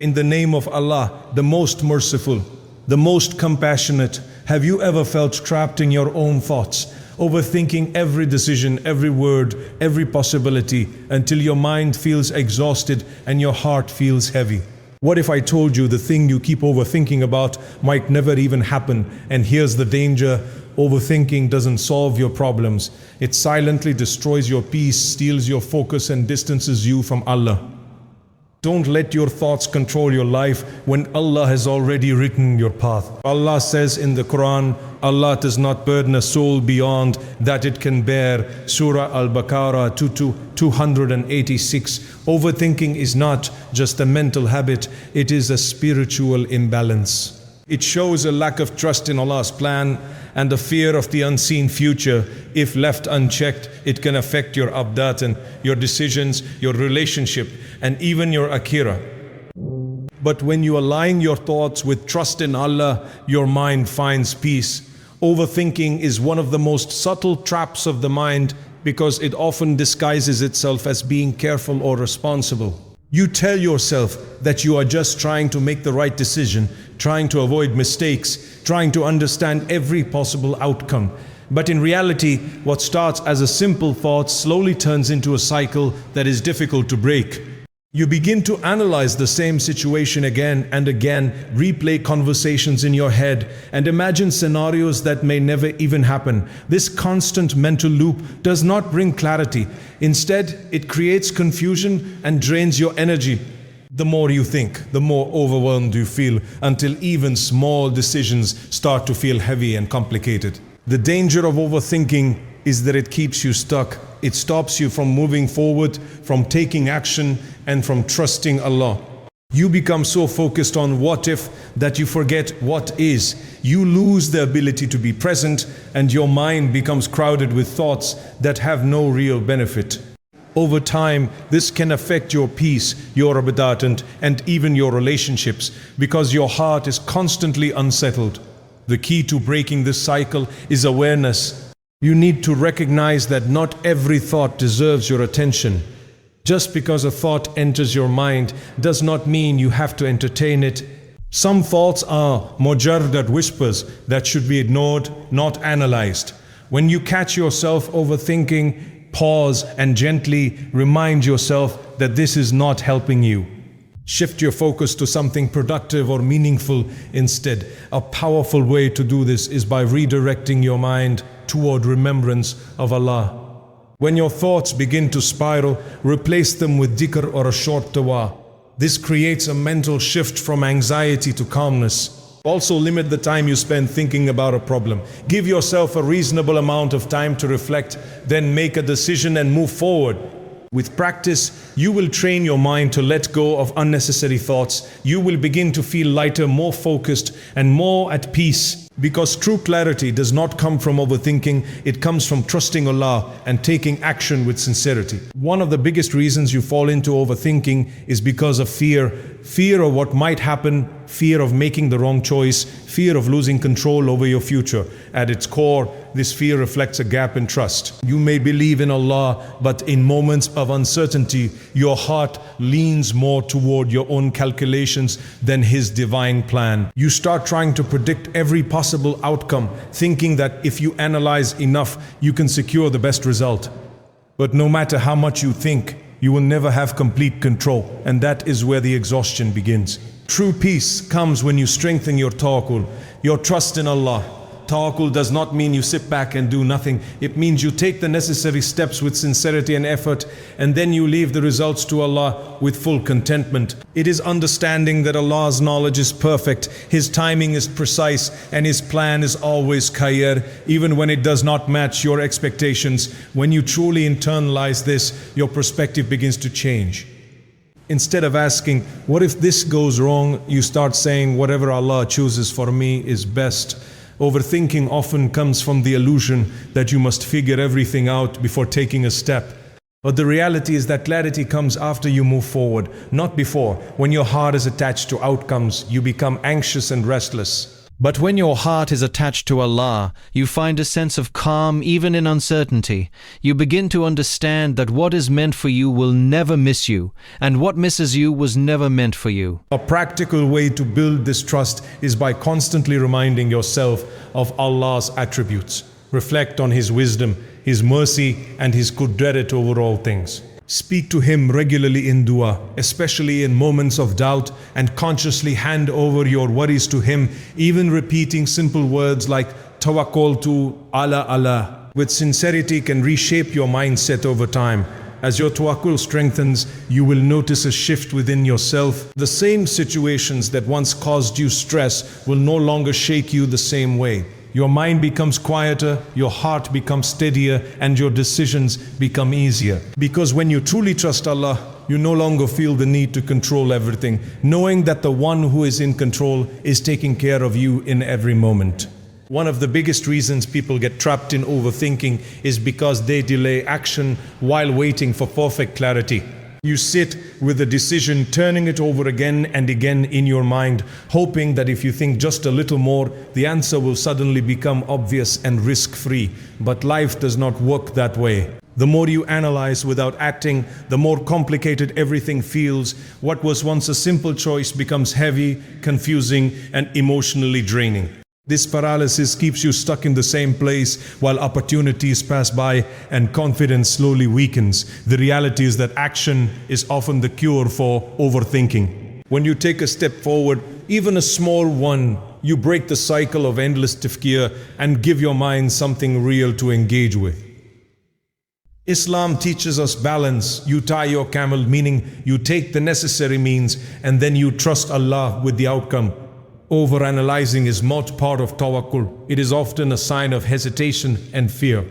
In the name of Allah, the most merciful, the most compassionate, have you ever felt trapped in your own thoughts, overthinking every decision, every word, every possibility, until your mind feels exhausted and your heart feels heavy? What if I told you the thing you keep overthinking about might never even happen? And here's the danger: overthinking doesn't solve your problems. It silently destroys your peace, steals your focus, and distances you from Allah. Don't let your thoughts control your life when Allah has already written your path. Allah says in the Quran, Allah does not burden a soul beyond that it can bear. Surah Al-Baqarah 286. Overthinking is not just a mental habit, it is a spiritual imbalance. It shows a lack of trust in Allah's plan and a fear of the unseen future. If left unchecked, it can affect your abdatan, your decisions, your relationship, and even your akhirah. But when you align your thoughts with trust in Allah, your mind finds peace. Overthinking is one of the most subtle traps of the mind because it often disguises itself as being careful or responsible. You tell yourself that you are just trying to make the right decision, trying to avoid mistakes, trying to understand every possible outcome. But in reality, what starts as a simple thought slowly turns into a cycle that is difficult to break. You begin to analyze the same situation again and again, replay conversations in your head, and imagine scenarios that may never even happen. This constant mental loop does not bring clarity. Instead, it creates confusion and drains your energy. The more you think, the more overwhelmed you feel, until even small decisions start to feel heavy and complicated. The danger of overthinking is that it keeps you stuck. It stops you from moving forward, from taking action, and from trusting Allah. You become so focused on what if that you forget what is. You lose the ability to be present, and your mind becomes crowded with thoughts that have no real benefit. Over time, this can affect your peace, your ibadat, and even your relationships, because your heart is constantly unsettled. The key to breaking this cycle is awareness. You need to recognize that not every thought deserves your attention. Just because a thought enters your mind does not mean you have to entertain it. Some thoughts are mujarrad whispers that should be ignored, not analyzed. When you catch yourself overthinking, pause and gently remind yourself that this is not helping you. Shift your focus to something productive or meaningful instead. A powerful way to do this is by redirecting your mind toward remembrance of Allah. When your thoughts begin to spiral, replace them with dhikr or a short dua. This creates a mental shift from anxiety to calmness. Also, limit the time you spend thinking about a problem. Give yourself a reasonable amount of time to reflect, then make a decision and move forward. With practice, you will train your mind to let go of unnecessary thoughts. You will begin to feel lighter, more focused, and more at peace. Because true clarity does not come from overthinking, it comes from trusting Allah and taking action with sincerity. One of the biggest reasons you fall into overthinking is because of fear. Fear of what might happen, fear of making the wrong choice, fear of losing control over your future. At its core, this fear reflects a gap in trust. You may believe in Allah, but in moments of uncertainty, your heart leans more toward your own calculations than His divine plan. You start trying to predict every possible outcome, thinking that if you analyze enough, you can secure the best result. But no matter how much you think, you will never have complete control, and that is where the exhaustion begins. True peace comes when you strengthen your tawakkul, your trust in Allah. Tawakkul does not mean you sit back and do nothing. It means you take the necessary steps with sincerity and effort, and then you leave the results to Allah with full contentment. It is understanding that Allah's knowledge is perfect, His timing is precise, and His plan is always khair, even when it does not match your expectations. When you truly internalize this, your perspective begins to change. Instead of asking, what if this goes wrong, you start saying, whatever Allah chooses for me is best. Overthinking often comes from the illusion that you must figure everything out before taking a step. But the reality is that clarity comes after you move forward, not before. When your heart is attached to outcomes, you become anxious and restless. But when your heart is attached to Allah, you find a sense of calm even in uncertainty. You begin to understand that what is meant for you will never miss you, and what misses you was never meant for you. A practical way to build this trust is by constantly reminding yourself of Allah's attributes. Reflect on His wisdom, His mercy, and His qudrat over all things. Speak to Him regularly in dua, especially in moments of doubt, and consciously hand over your worries to Him, even repeating simple words like Tawakkul to Allah Allah with sincerity can reshape your mindset over time. As your tawakkul strengthens, you will notice a shift within yourself. The same situations that once caused you stress will no longer shake you the same way. Your mind becomes quieter, your heart becomes steadier, and your decisions become easier. Because when you truly trust Allah, you no longer feel the need to control everything, knowing that the one who is in control is taking care of you in every moment. One of the biggest reasons people get trapped in overthinking is because they delay action while waiting for perfect clarity. You sit with a decision, turning it over again and again in your mind, hoping that if you think just a little more, the answer will suddenly become obvious and risk-free. But life does not work that way. The more you analyze without acting, the more complicated everything feels. What was once a simple choice becomes heavy, confusing, and emotionally draining. This paralysis keeps you stuck in the same place while opportunities pass by and confidence slowly weakens. The reality is that action is often the cure for overthinking. When you take a step forward, even a small one, you break the cycle of endless tafkir and give your mind something real to engage with. Islam teaches us balance. You tie your camel, meaning you take the necessary means and then you trust Allah with the outcome. Overanalyzing is not part of tawakkul. It is often a sign of hesitation and fear.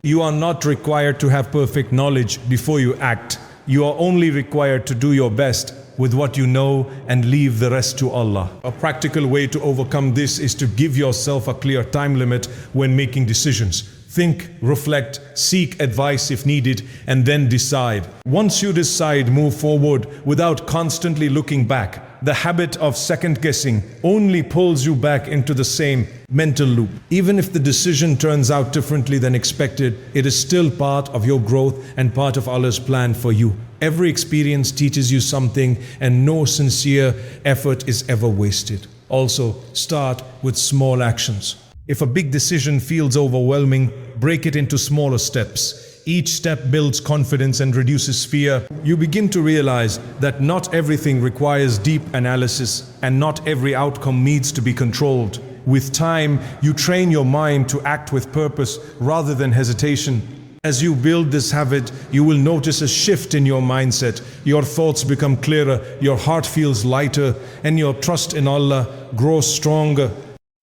You are not required to have perfect knowledge before you act. You are only required to do your best with what you know and leave the rest to Allah. A practical way to overcome this is to give yourself a clear time limit when making decisions. Think, reflect, seek advice if needed, and then decide. Once you decide, move forward without constantly looking back. The habit of second-guessing only pulls you back into the same mental loop. Even if the decision turns out differently than expected, it is still part of your growth and part of Allah's plan for you. Every experience teaches you something, and no sincere effort is ever wasted. Also, start with small actions. If a big decision feels overwhelming, break it into smaller steps. Each step builds confidence and reduces fear. You begin to realize that not everything requires deep analysis and not every outcome needs to be controlled. With time, you train your mind to act with purpose rather than hesitation. As you build this habit, you will notice a shift in your mindset. Your thoughts become clearer, your heart feels lighter, and your trust in Allah grows stronger.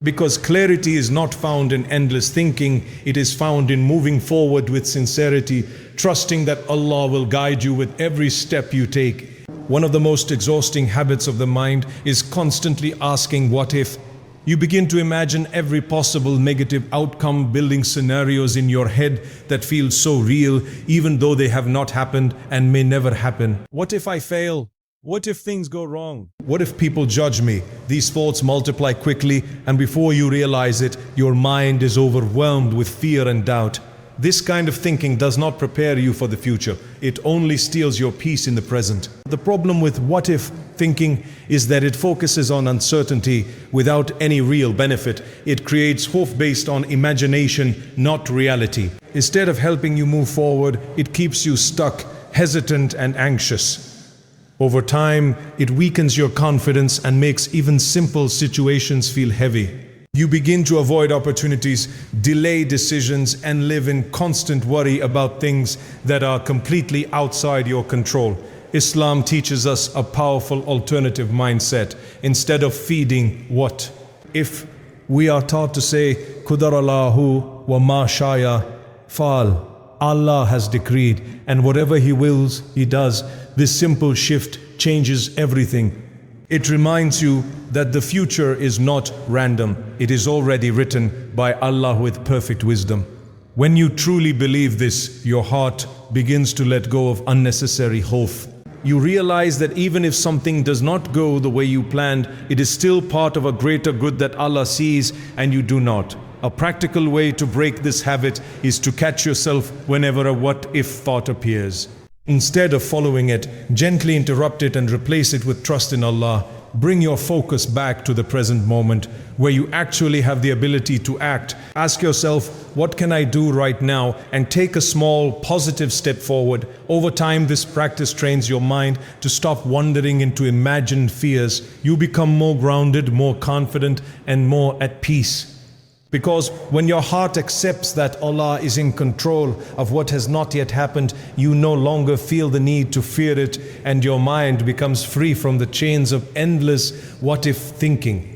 Because clarity is not found in endless thinking, it is found in moving forward with sincerity, trusting that Allah will guide you with every step you take. One of the most exhausting habits of the mind is constantly asking what if. You begin to imagine every possible negative outcome, building scenarios in your head that feel so real, even though they have not happened and may never happen. What if I fail? What if things go wrong? What if people judge me? These thoughts multiply quickly, and before you realize it, your mind is overwhelmed with fear and doubt. This kind of thinking does not prepare you for the future. It only steals your peace in the present. The problem with what if thinking is that it focuses on uncertainty without any real benefit. It creates hope based on imagination, not reality. Instead of helping you move forward, it keeps you stuck, hesitant, and anxious. Over time, it weakens your confidence and makes even simple situations feel heavy. You begin to avoid opportunities, delay decisions, and live in constant worry about things that are completely outside your control. Islam teaches us a powerful alternative mindset. Instead of feeding what if, we are taught to say, Qudarallahu wa ma shaya fa'al. Allah has decreed, and whatever He wills, He does. This simple shift changes everything. It reminds you that the future is not random. It is already written by Allah with perfect wisdom. When you truly believe this, your heart begins to let go of unnecessary hope. You realize that even if something does not go the way you planned, it is still part of a greater good that Allah sees and you do not. A practical way to break this habit is to catch yourself whenever a what-if thought appears. Instead of following it, gently interrupt it and replace it with trust in Allah. Bring your focus back to the present moment, where you actually have the ability to act. Ask yourself, what can I do right now? And take a small, positive step forward. Over time, this practice trains your mind to stop wandering into imagined fears. You become more grounded, more confident, and more at peace. Because when your heart accepts that Allah is in control of what has not yet happened, you no longer feel the need to fear it, and your mind becomes free from the chains of endless what-if thinking.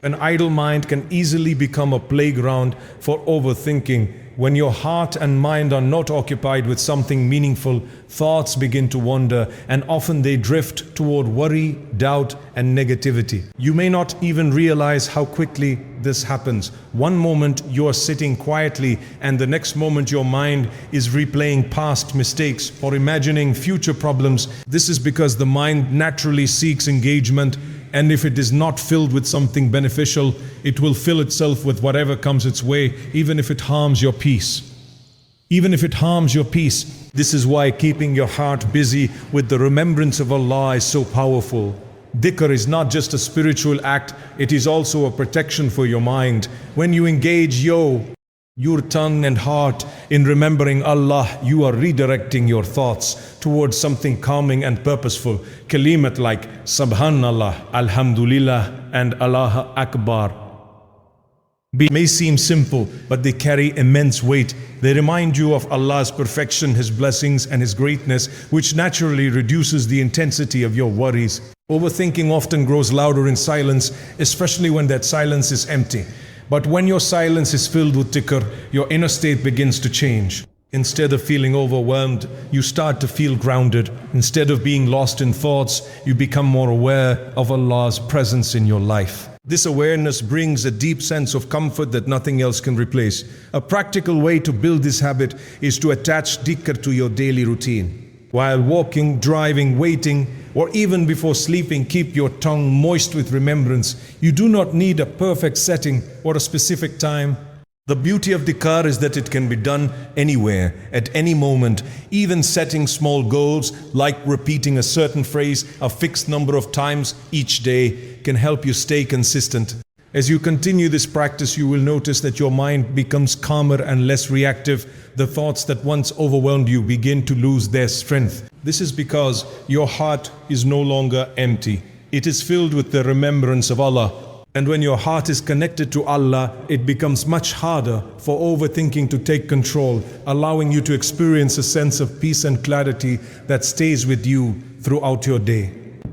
An idle mind can easily become a playground for overthinking. When your heart and mind are not occupied with something meaningful, thoughts begin to wander, and often they drift toward worry, doubt, and negativity. You may not even realize how quickly this happens. One moment you are sitting quietly, and the next moment your mind is replaying past mistakes or imagining future problems. This is because the mind naturally seeks engagement, and if it is not filled with something beneficial, it will fill itself with whatever comes its way, even if it harms your peace. Even if it harms your peace. This is why keeping your heart busy with the remembrance of Allah is so powerful. Dhikr is not just a spiritual act, it is also a protection for your mind. When you engage your tongue and heart in remembering Allah, you are redirecting your thoughts towards something calming and purposeful. Kalimat like Subhanallah, Alhamdulillah, and Allah Akbar may seem simple, but they carry immense weight. They remind you of Allah's perfection, His blessings, and His greatness, which naturally reduces the intensity of your worries. Overthinking often grows louder in silence, especially when that silence is empty. But when your silence is filled with dhikr, your inner state begins to change. Instead of feeling overwhelmed, you start to feel grounded. Instead of being lost in thoughts, you become more aware of Allah's presence in your life. This awareness brings a deep sense of comfort that nothing else can replace. A practical way to build this habit is to attach dhikr to your daily routine. While walking, driving, waiting, or even before sleeping, keep your tongue moist with remembrance. You do not need a perfect setting or a specific time. The beauty of dhikr is that it can be done anywhere, at any moment. Even setting small goals, like repeating a certain phrase a fixed number of times each day, can help you stay consistent. As you continue this practice, you will notice that your mind becomes calmer and less reactive. The thoughts that once overwhelmed you begin to lose their strength. This is because your heart is no longer empty. It is filled with the remembrance of Allah. And when your heart is connected to Allah, it becomes much harder for overthinking to take control, allowing you to experience a sense of peace and clarity that stays with you throughout your day.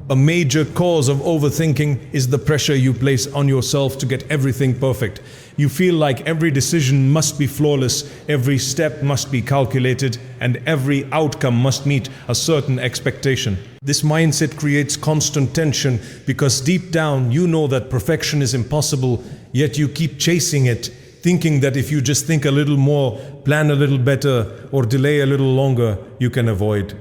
A major cause of overthinking is the pressure you place on yourself to get everything perfect. You feel like every decision must be flawless, every step must be calculated, and every outcome must meet a certain expectation. This mindset creates constant tension because deep down you know that perfection is impossible, yet you keep chasing it, thinking that if you just think a little more, plan a little better, or delay a little longer, you can avoid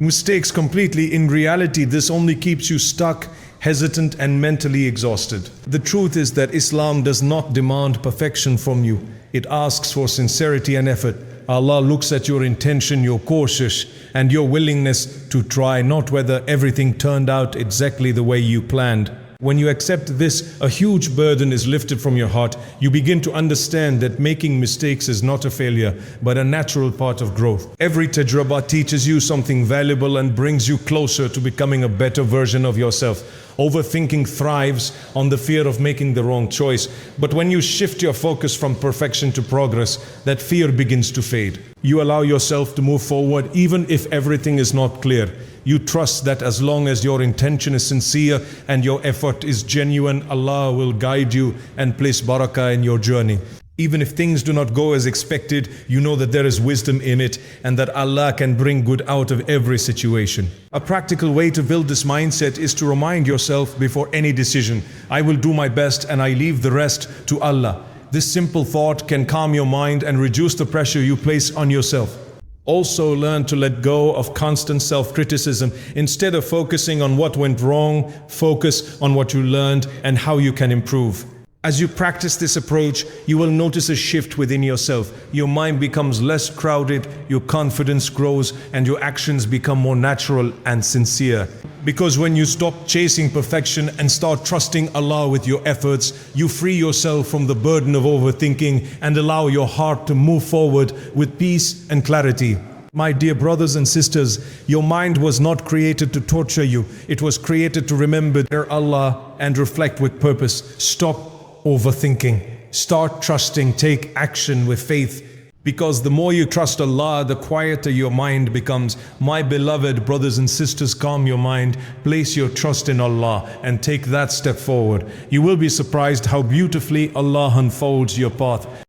mistakes completely. In reality, this only keeps you stuck, hesitant, and mentally exhausted. The truth is that Islam does not demand perfection from you. It asks for sincerity and effort. Allah looks at your intention, your koshish, and your willingness to try, not whether everything turned out exactly the way you planned. When you accept this, a huge burden is lifted from your heart. You begin to understand that making mistakes is not a failure, but a natural part of growth. Every tajrabah teaches you something valuable and brings you closer to becoming a better version of yourself. Overthinking thrives on the fear of making the wrong choice, but when you shift your focus from perfection to progress, that fear begins to fade. You allow yourself to move forward even if everything is not clear. You trust that as long as your intention is sincere and your effort is genuine, Allah will guide you and place barakah in your journey. Even if things do not go as expected, you know that there is wisdom in it and that Allah can bring good out of every situation. A practical way to build this mindset is to remind yourself before any decision, I will do my best and I leave the rest to Allah. This simple thought can calm your mind and reduce the pressure you place on yourself. Also learn to let go of constant self-criticism. Instead of focusing on what went wrong, focus on what you learned and how you can improve. As you practice this approach, you will notice a shift within yourself. Your mind becomes less crowded, your confidence grows, and your actions become more natural and sincere. Because when you stop chasing perfection and start trusting Allah with your efforts, you free yourself from the burden of overthinking and allow your heart to move forward with peace and clarity. My dear brothers and sisters, your mind was not created to torture you. It was created to remember Allah and reflect with purpose. Stop overthinking. Start trusting. Take action with faith. Because the more you trust Allah, the quieter your mind becomes. My beloved brothers and sisters, calm your mind. Place your trust in Allah and take that step forward. You will be surprised how beautifully Allah unfolds your path.